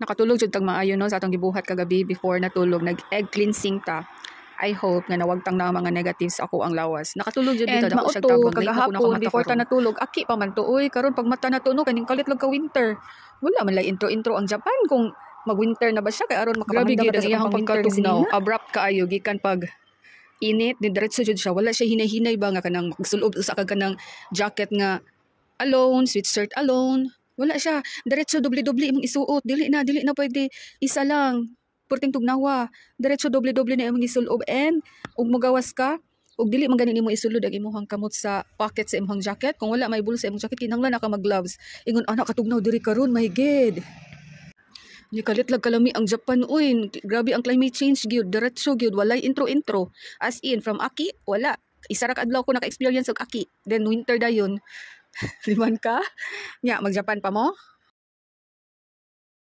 Nakatulog jud tag maayo no sa atong gibuhat kagabi before natulog nag-egg cleansing ta. I hope nga nawagtang na ang mga negatives ako ang lawas. Nakatulog jud dito ako siya tabang kagahapon before ta natulog aki pa man tuoy karon pag mata na tuno kaning kalitlog ka winter. Wala man lay intro ang Japan kung mag-winter na ba siya kay aron makamanda ba sa iyang pagkatugnaw. Abrupt kaayo gikan pag init ni diretso jud siya wala siya hinay-hinay ba nga kanang magsulob sa kanang jacket nga alone, sweatshirt alone. Wala siya. Diretso doble-doble imong isuot. Dili na pwede isa lang. Purting tugnawa. Diretso doble-doble na imong isulob and ug mogawas ka ug dili man ganin imo isulod ang imong kamot sa pocket sa imong jacket. Kung wala may bulsa sa imong jacket kinahanglan ka mag-gloves. Ingon anak katugnaw diri karon my god. Ni kalitlag kalami ang Japan uy. Grabe ang climate change gyud. Diretso gyud walay intro. As in from aki wala. Isa ra ka adlaw ko naka-experience og aki. Then winter dayon. Liman ka? Nya mag-Japan pa mo?